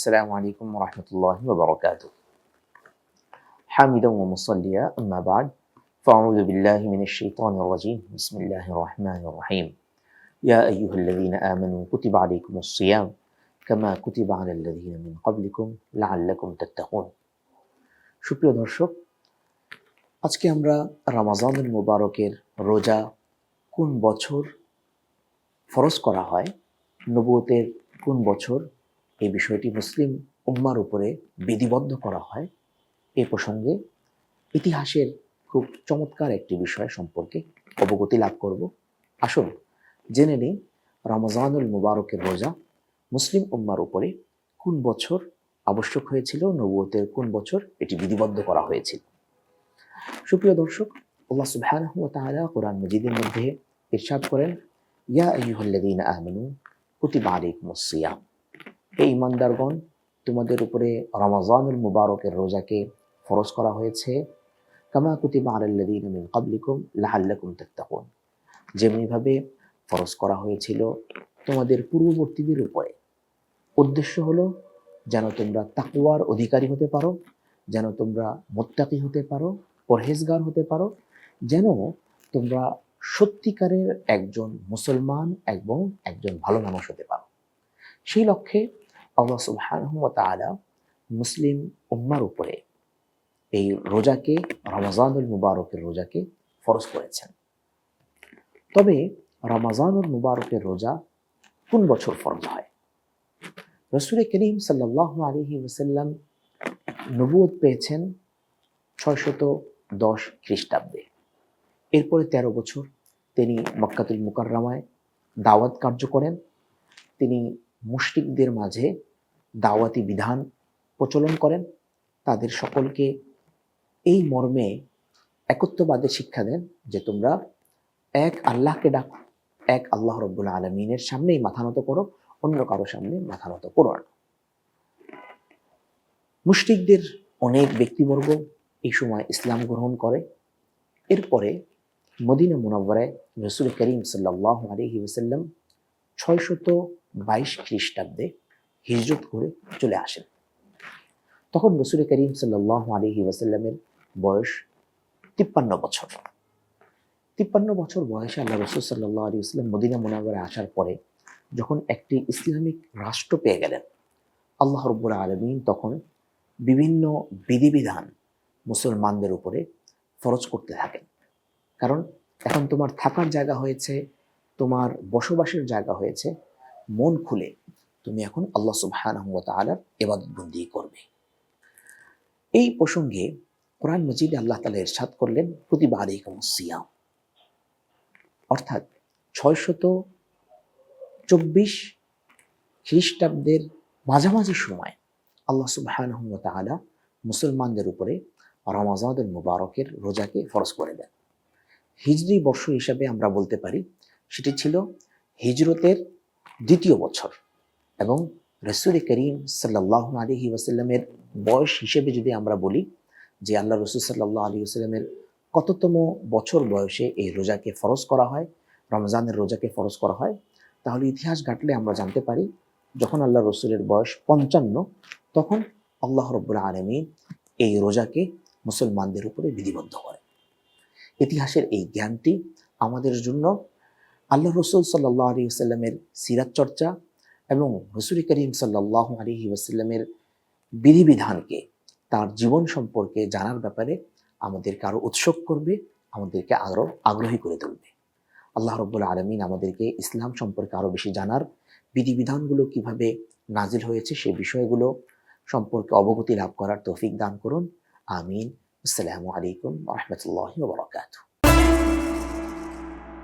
আসসালামু আলাইকুম ওয়া রাহমাতুল্লাহি ওয়া বারাকাতুহু। হামিদান ওয়া মুসাল্লিয়া আম্মা বা'দ। ফাআউযু বিল্লাহি মিনাশ শাইতানির রাজীম। বিসমিল্লাহির রাহমানির রাহিম। ইয়া আইয়ুহাল্লাযীনা আমানু কুতিবা আলাইকুমুস সিয়াম কামা কুতিবা আলাল্লাযীনা মিন ক্বাবলিকুম লাআল্লাকুম তাত্তাকুন। সুপ্রিয় দর্শক, আজকে আমরা রমাজানুল মুবারকের রোজা কোন বছর ফরজ করা হয়, নবুয়তের কোন বছর এই বিষয়টি মুসলিম উম্মার উপরে বিধিবদ্ধ করা হয়, এ প্রসঙ্গে ইতিহাসের খুব চমৎকার একটি বিষয় সম্পর্কে অবগতি লাভ করব। আসুন জেনে নিই রমজানুল মুবারকের রোজা মুসলিম উম্মার উপরে কোন বছর আবশ্যক হয়েছিল, নবুয়তের কোন বছর এটি বিধিবদ্ধ করা হয়েছিল। সুপ্রিয় দর্শক, আল্লাহ সুবহানাহু ওয়া তাআলা কোরআন মাজিদের মধ্যে ইরশাদ করেন, ইয়া আইয়ুহাল্লাযীনা আমানু কুতিবা আলাইকুমুস সিয়াম। হে ঈমানদারগণ, তোমাদের উপরে রমজানুল মুবারকের রোজাকে ফরজ করা হয়েছে, কামা কুতিবা আলাল্লাযীনা মিন ক্বাবলিকুম লাআল্লাকুম তাত্তাকুন, যেমনিভাবে ফরজ করা হয়েছিল তোমাদের পূর্ববর্তীদের উপরে। উদ্দেশ্য হলো যেন তোমরা তাকওয়ার অধিকারী হতে পারো, যেন তোমরা মুত্তাকি হতে পারো, পরহেজগার হতে পারো, যেন তোমরা সত্যিকারের একজন মুসলমান এবং একজন ভালো মানুষ হতে পারো। সেই লক্ষ্যে আল্লাহ সুবহানাহু ওয়া তাআলা মুসলিম উম্মার উপরে এই রোজাকে, রমজানুল মুবারকের রোজাকে ফরজ করেছেন। তবে রমজানুল মুবারকের রোজা কোন বছর ফরজ হয়? রাসূল করিম সাল্লাল্লাহু আলাইহি ওয়াসাল্লাম নবুয়ত পেয়েছেন 610 খ্রিস্টাব্দে। এরপরে 13 বছর তিনি মক্কাতুল মুকাররমায় দাওয়াত কার্য করেন। তিনি মুশরিকদের মাঝে দাওয়াতি বিধান প্রচলন করেন, তাদের সকলকে এই মর্মে একত্ববাদের শিক্ষা দেন যে তোমরা এক আল্লাহকে ডাকো, এক আল্লাহ রাব্বুল আলামিনের সামনেই মাথা নত করো, অন্য কারো সামনে মাথা নত করো না। মুশরিকদের অনেক ব্যক্তিবর্গ এই সময় ইসলাম গ্রহণ করে। এরপরে মদিনা মুনাওয়ারায় রাসূল করিম সাল্লাল্লাহু আলাইহি ওয়াসাল্লাম 622 খ্রিস্টাব্দে হিজরত করে চলে আসেন। তখন রাসূল করিম সাল্লাল্লাহু আলাইহি ওয়াসাল্লামের বয়স 53 বছর। 53 বছর বয়সে আল্লাহ রাসূল সাল্লাল্লাহু আলাইহি ওয়াসাল্লাম মদিনা মুনাওয়ারায় আসার পরে যখন একটি ইসলামিক রাষ্ট্র পেয়ে গেলেন, আল্লাহ রাব্বুল আলামিন তখন বিভিন্ন বিধিবিধান মুসলমানদের উপরে ফরজ করতে থাকেন। কারণ এখন তোমার থাকার জায়গা হয়েছে, তোমার বসবাসের জায়গা হয়েছে, মন খুলে তুমি এখন আল্লাহ সুবহানাহু ওয়া তাআলার ইবাদত বন্দেগী করবে। এই প্রসঙ্গে কোরআন মাজিদে আল্লাহ তাআলা ইরশাদ করলেন, কুতিবা আলাইকুমুস সিয়াম, অর্থাৎ 624 খ্রিস্টাব্দের মাঝামাঝি সময় আল্লাহ সুবহানাহু ওয়া তাআলা মুসলমানদের উপরে রমজানুল মুবারকের রোজাকে ফরজ করে দেন। হিজরি বর্ষ হিসাবে আমরা বলতে পারি সেটি ছিল হিজরতের 2য় বছর, এবং রাসূল করিম সাল্লাল্লাহু আলাইহি ওয়াসাল্লামের বয়স হিসেবে যদি আমরা বলি যে আল্লাহ রাসূল সাল্লাল্লাহু আলাইহি ওয়াসাল্লামের কততম বছর বয়সে এই রোজাকে ফরজ করা হয়, রমজানের রোজাকে ফরজ করা হয়, তাহলে ইতিহাস ঘাটলে আমরা জানতে পারি যখন আল্লাহ রসুলের বয়স 55, তখন আল্লাহ রাব্বুল আলামিন এই রোজাকে মুসলমানদের উপরে বিধিবদ্ধ করে। ইতিহাসের এই জ্ঞানটি আমাদের জন্য আল্লাহ রসুল সাল্লাল্লাহু আলাইহি ওয়াসাল্লামের সিরাত চর্চা এবং রাসূল করিম সাল্লাল্লাহু আলাইহি ওয়াসাল্লামের বিধিবিধানকে, তার জীবন সম্পর্কে জানার ব্যাপারে আমাদেরকে আরো উৎসুক করবে, আমাদেরকে আরো আগ্রহী করে তুলবে। আল্লাহ রাব্বুল আলামিন আমাদেরকে ইসলাম সম্পর্কে আরো বেশি জানার, বিধিবিধানগুলো কিভাবে নাজিল হয়েছে সেই বিষয়গুলো সম্পর্কে অবগতি লাভ করার তৌফিক দান করুন। আমিন। আসসালামু আলাইকুম ওয়া রাহমাতুল্লাহি ওয়া বারাকাতুহু।